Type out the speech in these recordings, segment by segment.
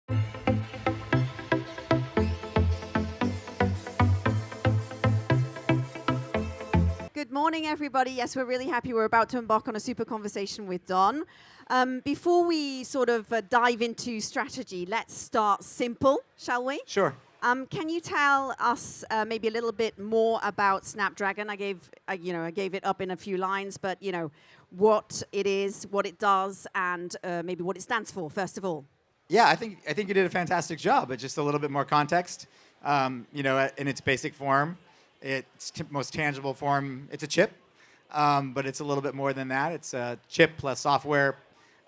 Good morning, everybody. Yes, we're really happy. We're about to embark on a super conversation with Don. Before we sort of dive into strategy, let's start simple, shall we? Sure. Can you tell us maybe a little bit more about Snapdragon? I gave it up in a few lines, but what it is, what it does, and maybe what it stands for. First of all. Yeah, I think you did a fantastic job. But just a little bit more context. In its basic form, its most tangible form, it's a chip, but it's a little bit more than that. It's a chip plus software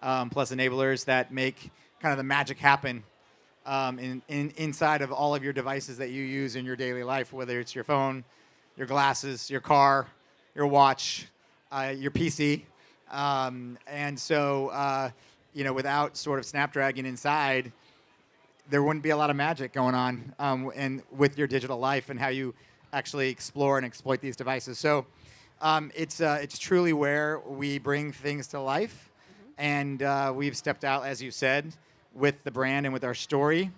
plus enablers that make kind of the magic happen inside of all of your devices that you use in your daily life, whether it's your phone, your glasses, your car, your watch, your PC. Without sort of Snapdragon inside, there wouldn't be a lot of magic going on and with your digital life and how you actually explore and exploit these devices. So it's truly where we bring things to life. Mm-hmm. And we've stepped out, as you said, with the brand and with our story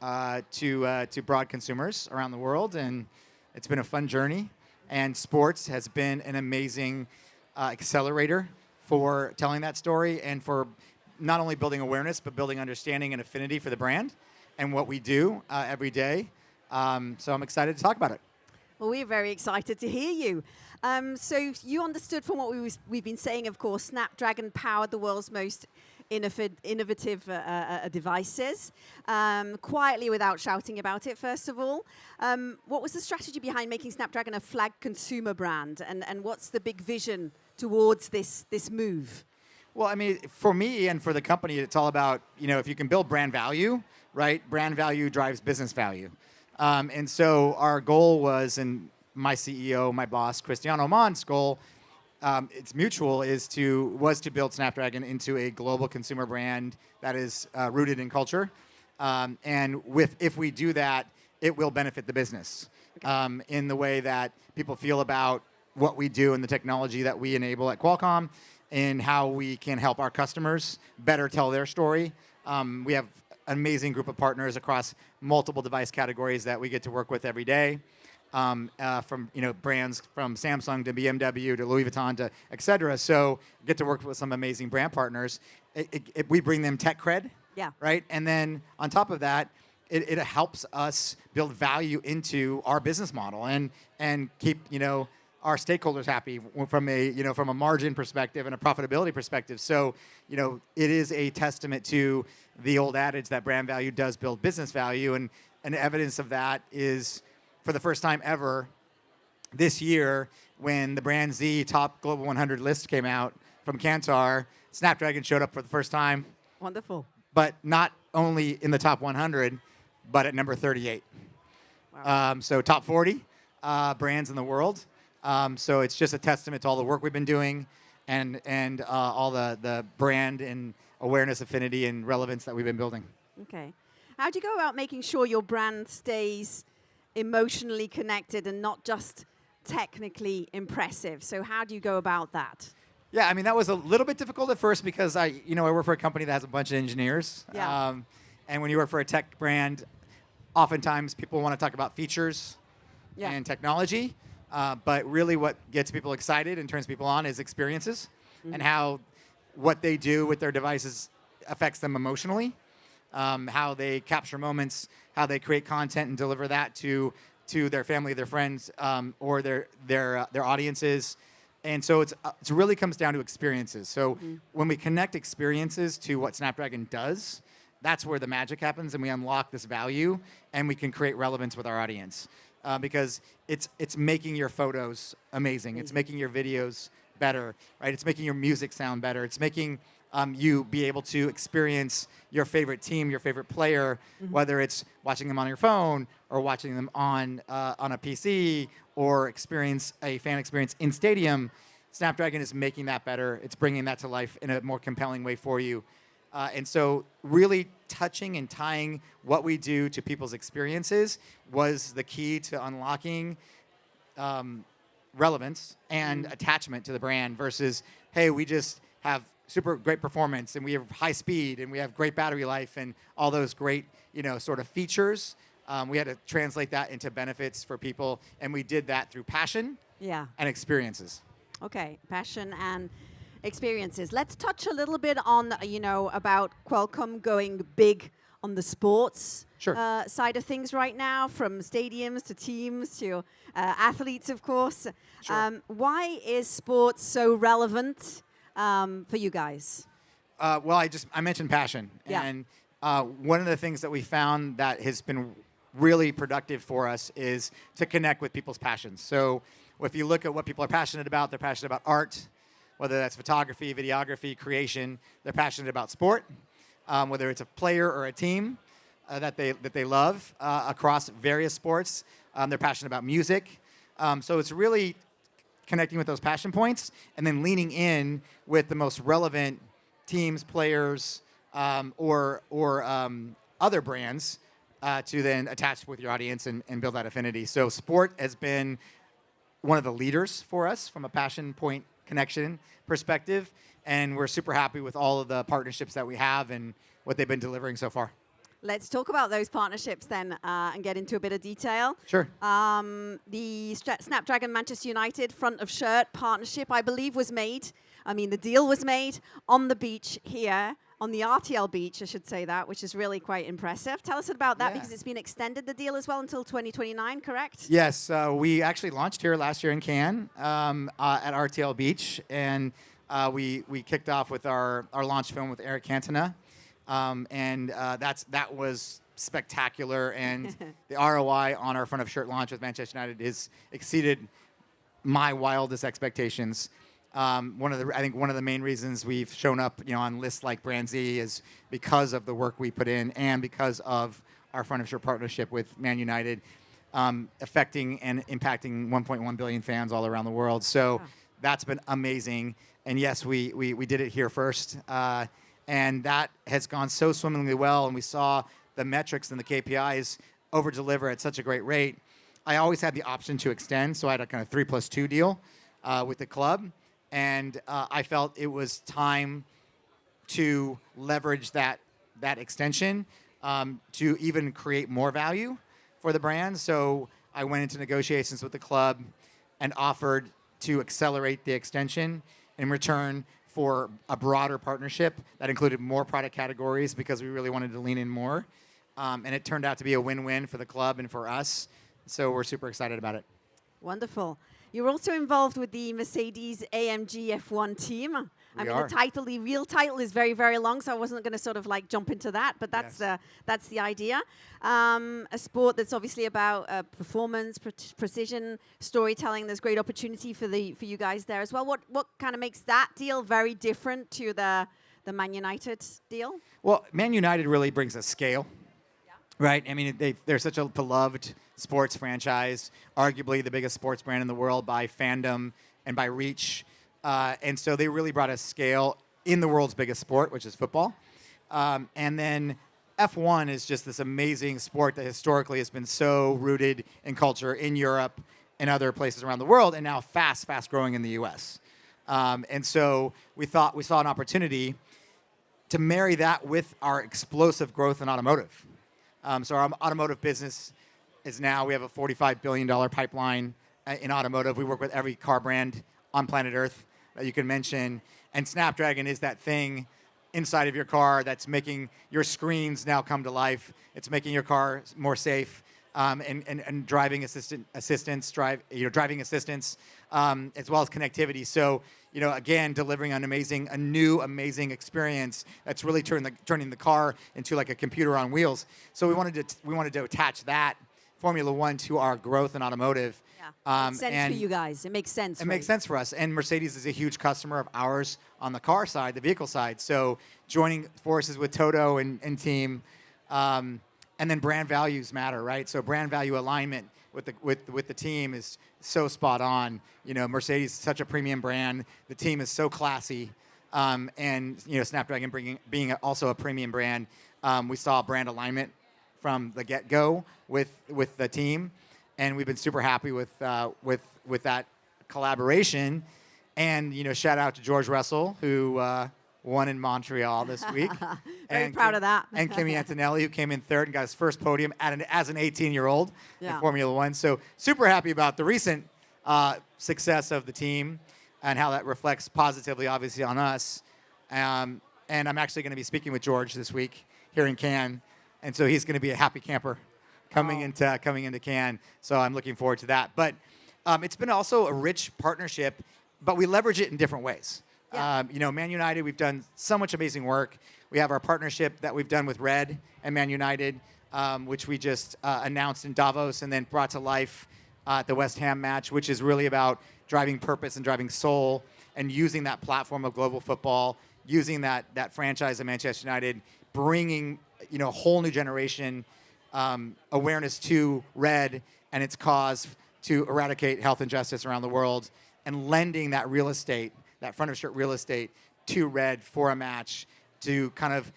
to broad consumers around the world. And it's been a fun journey. And sports has been an amazing accelerator for telling that story and for not only building awareness, but building understanding and affinity for the brand and what we do every day. So I'm excited to talk about it. Well, we're very excited to hear you. So you understood from what we've been saying, of course, Snapdragon powered the world's most innovative devices, quietly without shouting about it, first of all. What was the strategy behind making Snapdragon a flag consumer brand? And what's the big vision towards this move? Well, I mean, for me and for the company, it's all about, if you can build brand value, right? Brand value drives business value. And so our goal was, and my CEO, my boss, Cristiano Amon's goal, it's mutual, was to build Snapdragon into a global consumer brand that is rooted in culture. If we do that, it will benefit the business in the way that people feel about what we do and the technology that we enable at Qualcomm and how we can help our customers better tell their story. We have an amazing group of partners across multiple device categories that we get to work with every day, from brands from Samsung to BMW to Louis Vuitton to et cetera. So get to work with some amazing brand partners. We bring them tech cred, right? And then on top of that, it helps us build value into our business model and keep our stakeholders happy from a margin perspective and a profitability perspective. So it is a testament to the old adage that brand value does build business value, and evidence of that is for the first time ever this year when the Brand Z Top Global 100 list came out from Kantar, Snapdragon showed up for the first time. Wonderful. But not only in the top 100, but at number 38. Wow. So top 40 brands in the world. So it's just a testament to all the work we've been doing and all the brand and awareness, affinity, and relevance that we've been building. Okay. How do you go about making sure your brand stays emotionally connected and not just technically impressive? So how do you go about that? Yeah, I mean, that was a little bit difficult at first because I work for a company that has a bunch of engineers. Yeah. And when you work for a tech brand, oftentimes people want to talk about features and technology. But really what gets people excited and turns people on is experiences and how what they do with their devices affects them emotionally, how they capture moments, how they create content and deliver that to their family, their friends, or their audiences. And so it really comes down to experiences. So when we connect experiences to what Snapdragon does, that's where the magic happens and we unlock this value and we can create relevance with our audience. Because it's making your photos amazing. It's making your videos better, right? It's making your music sound better. It's making you be able to experience your favorite team, your favorite player, whether it's watching them on your phone or watching them on a PC or experience a fan experience in stadium. Snapdragon is making that better. It's bringing that to life in a more compelling way for you. And so really touching and tying what we do to people's experiences was the key to unlocking relevance and attachment to the brand versus, hey, we just have super great performance, and we have high speed, and we have great battery life, and all those great, sort of features. We had to translate that into benefits for people, and we did that through passion and experiences. Okay, passion and experiences. Let's touch a little bit on, about Qualcomm going big on the sports side of things right now, from stadiums to teams to athletes, of course. Sure. Why is sports so relevant for you guys? Well, I mentioned passion, Yeah. and one of the things that we found that has been really productive for us is to connect with people's passions. So if you look at what people are passionate about, they're passionate about art, whether that's photography, videography, creation. They're passionate about sport, whether it's a player or a team that they love across various sports. They're passionate about music. So it's really connecting with those passion points and then leaning in with the most relevant teams, players, or other brands to then attach with your audience and build that affinity. So sport has been one of the leaders for us from a passion point connection perspective, and we're super happy with all of the partnerships that we have and what they've been delivering so far. Let's talk about those partnerships then and get into a bit of detail. Sure. The Snapdragon Manchester United front of shirt partnership, I believe, was made. The deal was made on the beach here, on the RTL beach, I should say that, which is really quite impressive. Tell us about that, because it's been extended, the deal as well, until 2029, correct? Yes, we actually launched here last year in Cannes at RTL Beach, and we kicked off with our launch film with Eric Cantona, and that was spectacular, and the ROI on our front of shirt launch with Manchester United has exceeded my wildest expectations. I think one of the main reasons we've shown up, on lists like Brand Z is because of the work we put in and because of our front of shirt partnership with Man United, affecting and impacting 1.1 billion fans all around the world. So that's been amazing. And yes, we did it here first, and that has gone so swimmingly well. And we saw the metrics and the KPIs over deliver at such a great rate. I always had the option to extend, so I had a kind of 3+2 deal with the club. And I felt it was time to leverage that extension to even create more value for the brand. So I went into negotiations with the club and offered to accelerate the extension in return for a broader partnership that included more product categories, because we really wanted to lean in more. And it turned out to be a win-win for the club and for us. So we're super excited about it. Wonderful. You're also involved with the Mercedes AMG F1 team. We are. The real title is very, very long, so I wasn't going to sort of like jump into that, but that's the idea. A sport that's obviously about performance, precision, storytelling. There's great opportunity for you guys there as well. What kind of makes that deal very different to the Man United deal? Well, Man United really brings a scale. Right? They're such a beloved sports franchise, arguably the biggest sports brand in the world by fandom and by reach. And so they really brought a scale in the world's biggest sport, which is football. And then F1 is just this amazing sport that historically has been so rooted in culture in Europe and other places around the world, and now fast growing in the US. And so we thought we saw an opportunity to marry that with our explosive growth in automotive. So our automotive business is now, we have a $45 billion pipeline in automotive. We work with every car brand on planet Earth that you can mention. And Snapdragon is that thing inside of your car that's making your screens now come to life. It's making your car more safe, and driving assistance, driving assistance, as well as connectivity. So, again, delivering a new amazing experience that's really turning the car into like a computer on wheels. So we wanted to attach that Formula One to our growth in automotive. Yeah, makes sense for you guys. It makes sense. It makes sense for us. And Mercedes is a huge customer of ours on the car side, the vehicle side. So joining forces with Toto and team, and then brand values matter, right? So brand value alignment with the team is so spot on. Mercedes is such a premium brand. The team is so classy, and Snapdragon being also a premium brand. We saw brand alignment from the get-go with the team, and we've been super happy with that collaboration. And shout out to George Russell, who won in Montreal this week. Very proud of that. And Kimi Antonelli, who came in third and got his first podium as an 18-year-old in Formula One. So super happy about the recent success of the team and how that reflects positively, obviously, on us. And I'm actually going to be speaking with George this week here in Cannes. And so he's going to be a happy camper coming into Cannes. So I'm looking forward to that. But it's been also a rich partnership, but we leverage it in different ways. Yeah. Man United, we've done so much amazing work. We have our partnership that we've done with Red and Man United, which we just announced in Davos and then brought to life at the West Ham match, which is really about driving purpose and driving soul and using that platform of global football, using that franchise of Manchester United, bringing a whole new generation awareness to Red and its cause to eradicate health injustice around the world, and lending that real estate, that front of shirt real estate, to Red for a match to kind of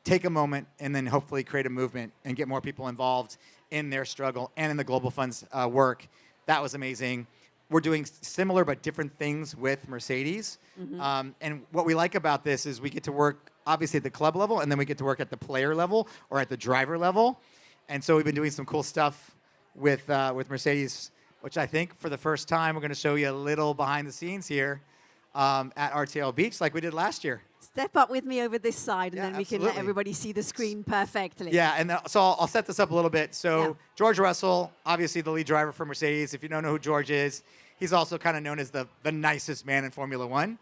take a moment and then hopefully create a movement and get more people involved in their struggle and in the Global Fund's work. That was amazing. We're doing similar but different things with Mercedes. And what we like about this is we get to work, obviously, at the club level, and then we get to work at the player level or at the driver level. And so we've been doing some cool stuff with Mercedes, which I think for the first time, we're going to show you a little behind the scenes here at RTL Beach like we did last year. Step up with me over this side, and Yeah, then we absolutely. can let everybody see the screen perfectly. Yeah, and so I'll set this up a little bit. So Yeah. George Russell, obviously the lead driver for Mercedes. If you don't know who George is, he's also kind of known as the nicest man in Formula One,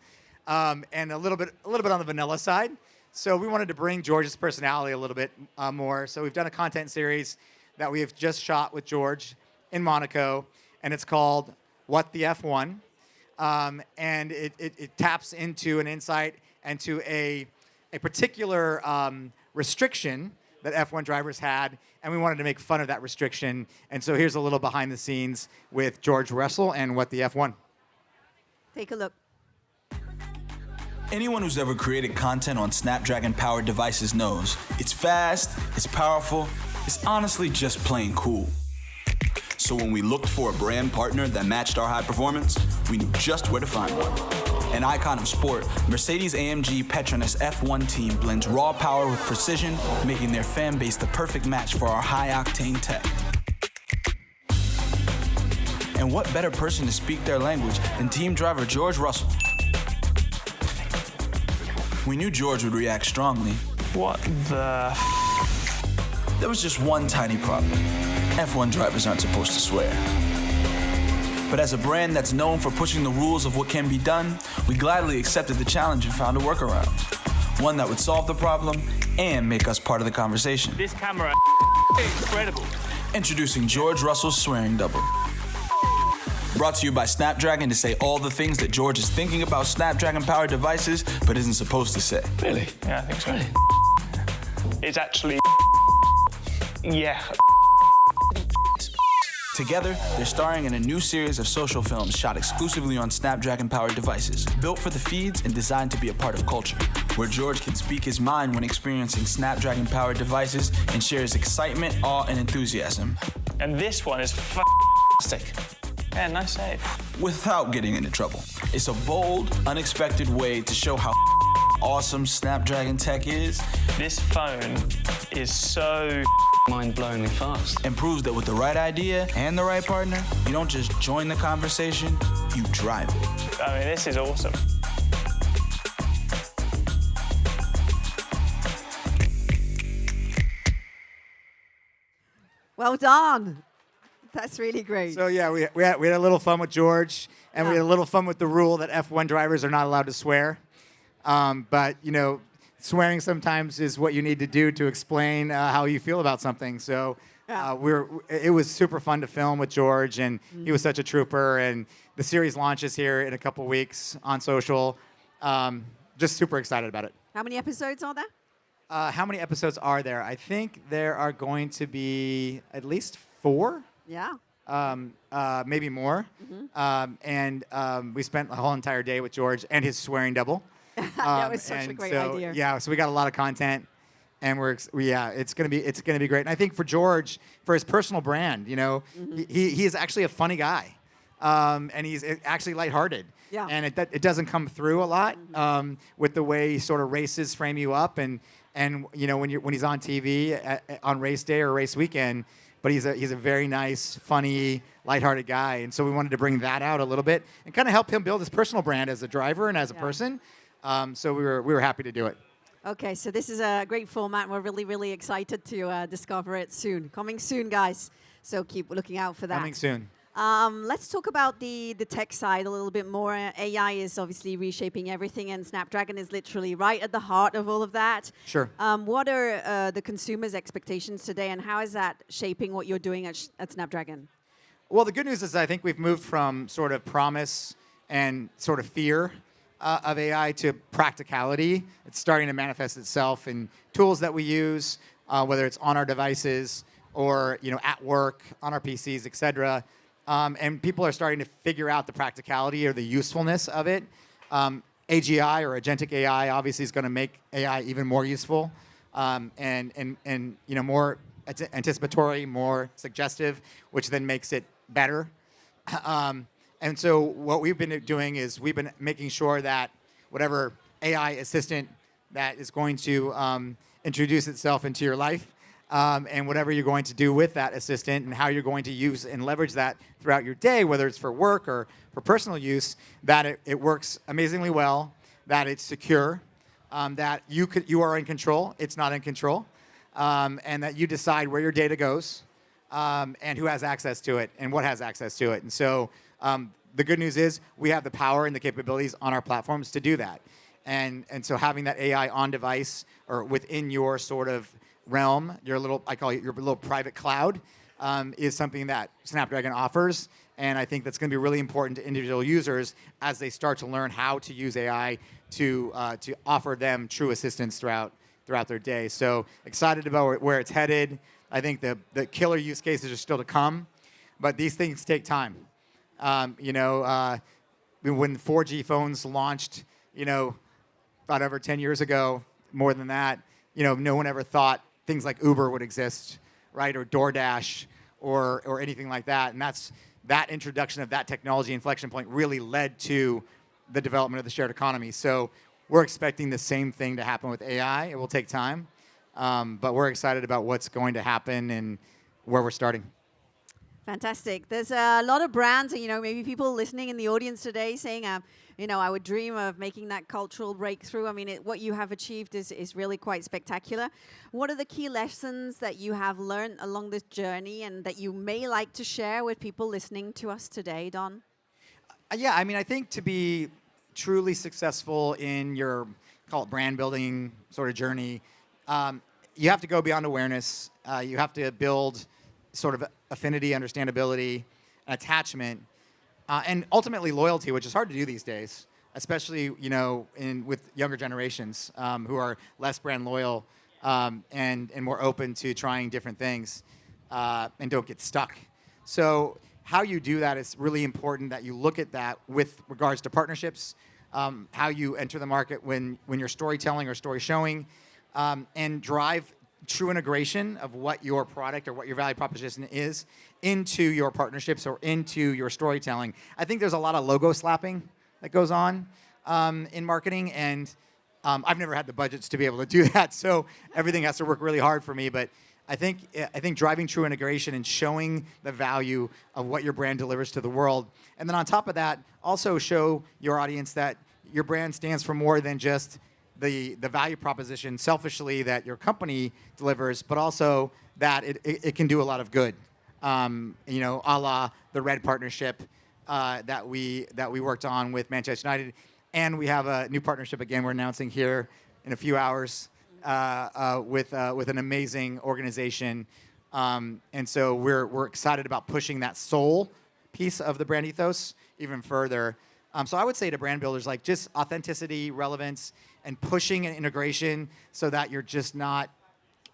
and a little bit on the vanilla side. So we wanted to bring George's personality a little bit more. So we've done a content series that we have just shot with George in Monaco, and it's called What the F1. And it taps into an insight and to a particular restriction that F1 drivers had, and we wanted to make fun of that restriction. And so here's a little behind the scenes with George Russell and What the F1. Take a look. Anyone who's ever created content on Snapdragon-powered devices knows it's fast, it's powerful, it's honestly just plain cool. So when we looked for a brand partner that matched our high performance, we knew just where to find one. An icon of sport, Mercedes-AMG Petronas F1 team blends raw power with precision, making their fan base the perfect match for our high-octane tech. And what better person to speak their language than team driver George Russell? We knew George would react strongly. What the? There was just one tiny problem. F1 drivers aren't supposed to swear. But as a brand that's known for pushing the rules of what can be done, we gladly accepted the challenge and found a workaround. One that would solve the problem and make us part of the conversation. This camera incredible. Introducing George Russell's Swearing Double. Brought to you by Snapdragon to say all the things that George is thinking about Snapdragon-powered devices but isn't supposed to say. Really? Yeah, I think so. It's actually yeah. Together, they're starring in a new series of social films shot exclusively on Snapdragon-powered devices, built for the feeds and designed to be a part of culture, where George can speak his mind when experiencing Snapdragon-powered devices and share his excitement, awe, and enthusiasm. And this one is fantastic. Yeah, nice save. Without getting into trouble. It's a bold, unexpected way to show how awesome Snapdragon tech is. This phone is so mind-blowingly fast. And proves that with the right idea and the right partner, you don't just join the conversation, you drive it. I mean, this is awesome. Well done. That's really great. So yeah, we had a little fun with George, and we had a little fun with the rule that F1 drivers are not allowed to swear. But swearing sometimes is what you need to do to explain how you feel about something. So it was super fun to film with George, and he was such a trooper. And the series launches here in a couple weeks on social. Just super excited about it. How many episodes are there? How many episodes are there? I think there are going to be at least 4. Yeah. Maybe more. And we spent the whole entire day with George and his swearing double. That was such a great idea. Yeah, so we got a lot of content, and it's gonna be great. And I think for George, for his personal brand, he is actually a funny guy. and he's actually lighthearted. Yeah. And it doesn't come through a lot with the way sort of races frame you up, and when he's on TV on race day or race weekend. But he's a very nice, funny, lighthearted guy, and so we wanted to bring that out a little bit and kind of help him build his personal brand as a driver and as a person. So we were happy to do it. Okay, so this is a great format. We're really, really excited to discover it soon. Coming soon, guys. So keep looking out for that. Coming soon. Let's talk about the tech side a little bit more. AI is obviously reshaping everything, and Snapdragon is literally right at the heart of all of that. Sure. What are the consumers' expectations today, and how is that shaping what you're doing at Snapdragon? Well, the good news is I think we've moved from sort of promise and sort of fear of AI to practicality. It's starting to manifest itself in tools that we use, whether it's on our devices or at work, on our PCs, et cetera. And people are starting to figure out the practicality or the usefulness of it. AGI or agentic AI obviously is going to make AI even more useful and more anticipatory, more suggestive, which then makes it better. And so what we've been doing is we've been making sure that whatever AI assistant that is going to introduce itself into your life, and whatever you're going to do with that assistant and how you're going to use and leverage that throughout your day, whether it's for work or for personal use, that it works amazingly well, that it's secure, that you are in control, it's not in control, and that you decide where your data goes, and who has access to it and what has access to it. And so the good news is we have the power and the capabilities on our platforms to do that. And so having that AI on device or within your sort of realm, I call it your little private cloud, is something that Snapdragon offers. And I think that's going to be really important to individual users as they start to learn how to use AI to offer them true assistance throughout their day. So excited about where it's headed. I think the killer use cases are still to come, but these things take time. When 4G phones launched, about over 10 years ago, more than that, no one ever thought things like Uber would exist, right, or DoorDash, or anything like that. And that introduction of that technology inflection point really led to the development of the shared economy. So we're expecting the same thing to happen with AI. It will take time, but we're excited about what's going to happen and where we're starting. Fantastic. There's a lot of brands, maybe people listening in the audience today saying, I would dream of making that cultural breakthrough. I mean, what you have achieved is really quite spectacular. What are the key lessons that you have learned along this journey and that you may like to share with people listening to us today, Don? Yeah, I mean, I think to be truly successful in your, call it brand building sort of journey, you have to go beyond awareness. You have to build sort of affinity, understandability, attachment, and ultimately loyalty, which is hard to do these days, especially with younger generations who are less brand loyal and more open to trying different things and don't get stuck. So how you do that is really important. That you look at that with regards to partnerships, how you enter the market when you're storytelling or story showing, and drive true integration of what your product or what your value proposition is into your partnerships or into your storytelling. I think there's a lot of logo slapping that goes on in marketing, and I've never had the budgets to be able to do that, so everything has to work really hard for me. But I think driving true integration and showing the value of what your brand delivers to the world, and then on top of that, also show your audience that your brand stands for more than just the value proposition selfishly that your company delivers, but also that it can do a lot of good. A la the Red partnership that we worked on with Manchester United, and we have a new partnership again we're announcing here in a few hours with an amazing organization, and so we're excited about pushing that soul piece of the brand ethos even further. So I would say to brand builders, like, just authenticity, relevance, and pushing an integration so that you're just not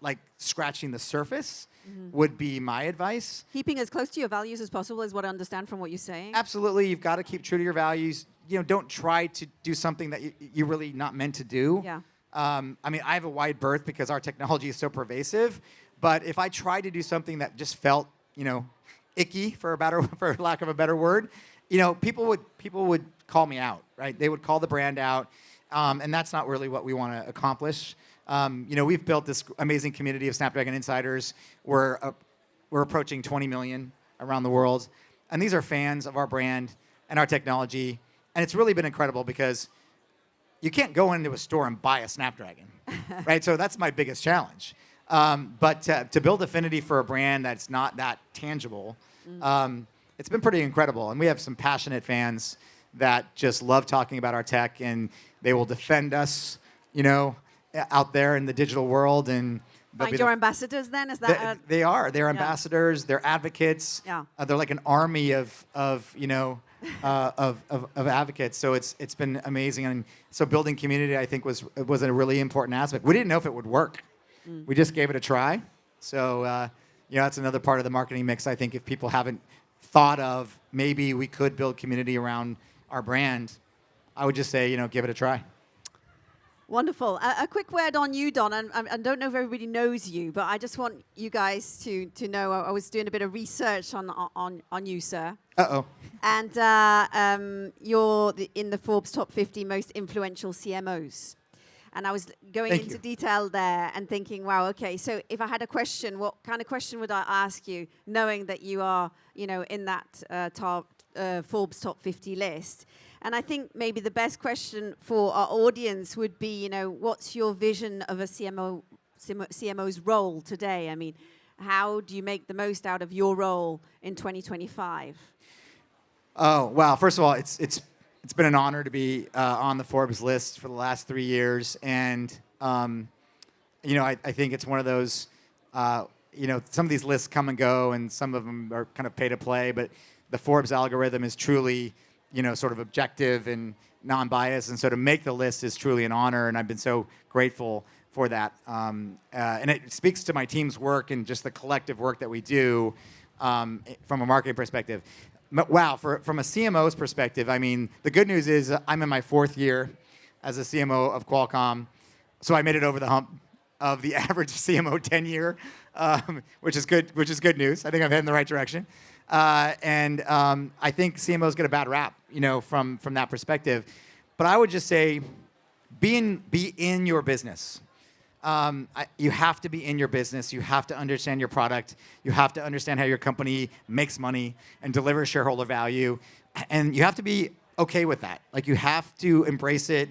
like scratching the surface would be my advice. Keeping as close to your values as possible is what I understand from what you're saying. Absolutely. You've got to keep true to your values. Don't try to do something that you're really not meant to do. Yeah. I mean, I have a wide berth because our technology is so pervasive. But if I tried to do something that just felt, icky, for lack of a better word, people would call me out, right? They would call the brand out, and that's not really what we want to accomplish. We've built this amazing community of Snapdragon insiders. We're approaching 20 million around the world, and these are fans of our brand and our technology, and it's really been incredible because you can't go into a store and buy a Snapdragon, right? So that's my biggest challenge. But to build affinity for a brand that's not that tangible, it's been pretty incredible. And we have some passionate fans that just love talking about our tech, and they will defend us, out there in the digital world. And find your ambassadors then? Is that they are. They're ambassadors. They're advocates. Yeah. They're like an army of advocates. So it's been amazing. And so building community, I think, was a really important aspect. We didn't know if it would work. We just gave it a try. So that's another part of the marketing mix. I think if people haven't thought of maybe we could build community around our brand, I would just say give it a try. Wonderful. A quick word on you, Don. And I don't know if everybody knows you, but I just want you guys to know. I was doing a bit of research on you, sir. Uh-oh. And you're in the Forbes top 50 most influential CMOs. And I was going into detail there and thinking, wow, okay, so if I had a question, what kind of question would I ask you, knowing that you are, in that Forbes top 50 list? And I think maybe the best question for our audience would be, what's your vision of a CMO's role today? I mean, how do you make the most out of your role in 2025? Oh, wow. First of all, it's been an honor to be on the Forbes list for the last 3 years. And, I think it's one of those, some of these lists come and go, and some of them are kind of pay to play. But the Forbes algorithm is truly, sort of objective and non-biased. And so to make the list is truly an honor. And I've been so grateful for that. And it speaks to my team's work and just the collective work that we do from a marketing perspective. Wow, from a CMO's perspective, I mean, the good news is I'm in my 4th year as a CMO of Qualcomm, so I made it over the hump of the average CMO tenure, which is good news. I think I'm heading in the right direction, and I think CMOs get a bad rap, from that perspective. But I would just say, be in your business. You have to be in your business. You have to understand your product. You have to understand how your company makes money and delivers shareholder value. And you have to be okay with that. Like, you have to embrace it.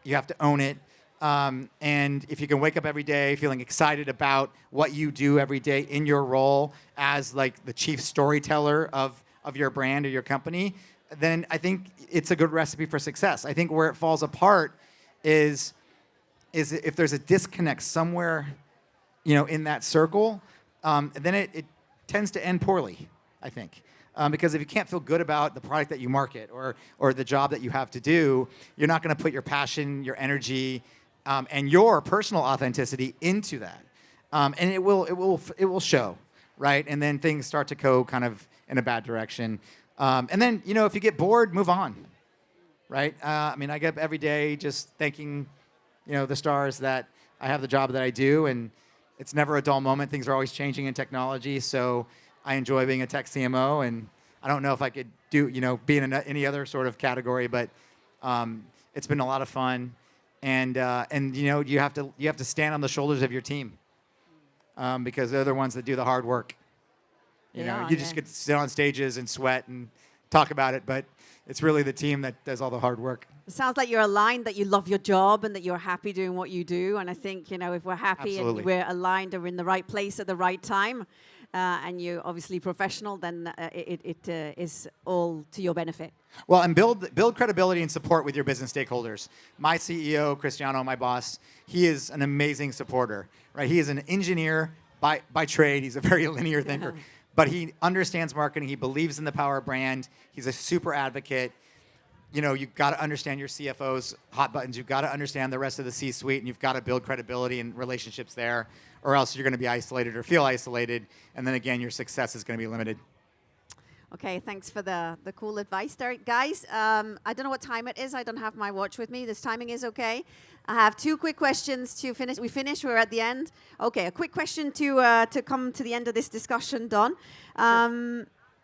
You have to own it. And if you can wake up every day feeling excited about what you do every day in your role as like the chief storyteller of your brand or your company, then I think it's a good recipe for success. I think where it falls apart is if there's a disconnect somewhere, in that circle, then it tends to end poorly, I think. Because if you can't feel good about the product that you market or the job that you have to do, you're not going to put your passion, your energy, and your personal authenticity into that. And it will show, right? And then things start to go kind of in a bad direction. And then, if you get bored, move on, right? I get up every day just thanking the stars that I have the job that I do, and it's never a dull moment. Things are always changing in technology, so I enjoy being a tech CMO, and I don't know if I could be in any other sort of category, but it's been a lot of fun, and you have to stand on the shoulders of your team because they're the ones that do the hard work. You just get to sit on stages and sweat and talk about it, but it's really the team that does all the hard work. It sounds like you're aligned, that you love your job and that you're happy doing what you do. And I think, if we're happy Absolutely. and we're aligned or in the right place at the right time, and you're obviously professional, then it is all to your benefit. Well, and build credibility and support with your business stakeholders. My CEO, Cristiano, my boss, he is an amazing supporter, right? He is an engineer by trade. He's a very linear thinker. But he understands marketing. He believes in the power of brand. He's a super advocate. You've got to understand your CFO's hot buttons. You've got to understand the rest of the C-suite, and you've got to build credibility and relationships there, or else you're going to be isolated or feel isolated, and then again, your success is going to be limited. Okay, thanks for the cool advice there. Guys, I don't know what time it is. I don't have my watch with me. This timing is okay. I have 2 quick questions to finish. We finished. We're at the end. Okay, a quick question to come to the end of this discussion, Don.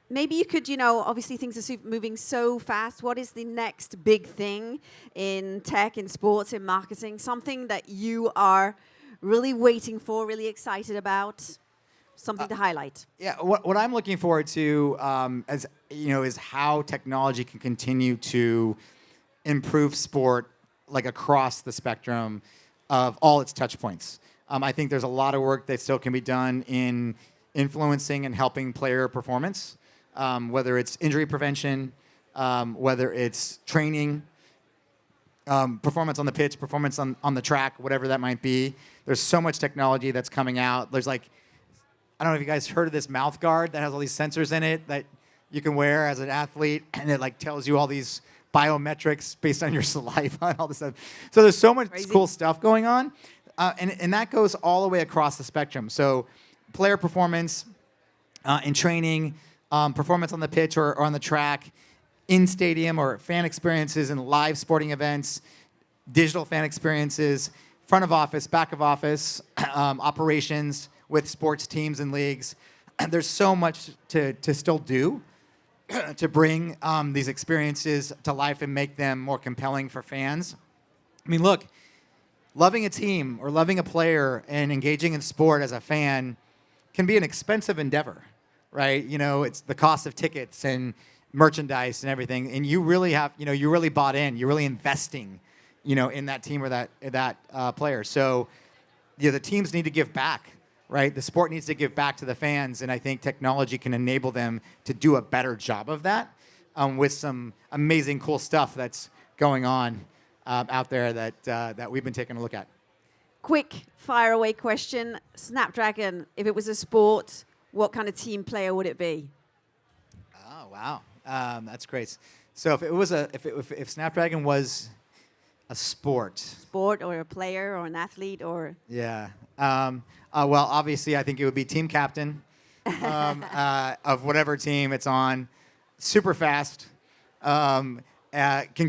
maybe you could, obviously things are moving so fast. What is the next big thing in tech, in sports, in marketing? Something that you are really waiting for, really excited about? Something to highlight. Yeah, what I'm looking forward to, is how technology can continue to improve sport, like across the spectrum of all its touch points. I think there's a lot of work that still can be done in influencing and helping player performance, whether it's injury prevention, whether it's training, performance on the pitch, performance on the track, whatever that might be. There's so much technology that's coming out. There's I don't know if you guys heard of this mouth guard that has all these sensors in it that you can wear as an athlete, and it tells you all these biometrics based on your saliva and all this stuff. So there's so much cool stuff going on, and that goes all the way across the spectrum. So player performance in training, performance on the pitch or on the track, in stadium or fan experiences and live sporting events, digital fan experiences, front of office, back of office, operations with sports teams and leagues. There's so much to still do to bring these experiences to life and make them more compelling for fans. I mean, look, loving a team or loving a player and engaging in sport as a fan can be an expensive endeavor, right? It's the cost of tickets and merchandise and everything, and you really have, you really bought in, you're really investing, in that team or that player. So, the teams need to give back. Right, the sport needs to give back to the fans, and I think technology can enable them to do a better job of that, with some amazing, cool stuff that's going on out there that we've been taking a look at. Quick fire-away question: Snapdragon, if it was a sport, what kind of team player would it be? Oh wow, that's great. So if Snapdragon was a sport or a player or an athlete or yeah. Well, obviously, I think it would be team captain of whatever team it's on. Super fast, can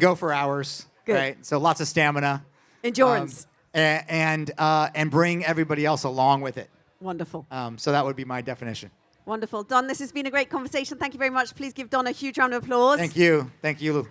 go for hours. Good. Right? So lots of stamina, endurance, and bring everybody else along with it. Wonderful. So that would be my definition. Wonderful, Don. This has been a great conversation. Thank you very much. Please give Don a huge round of applause. Thank you, Lou.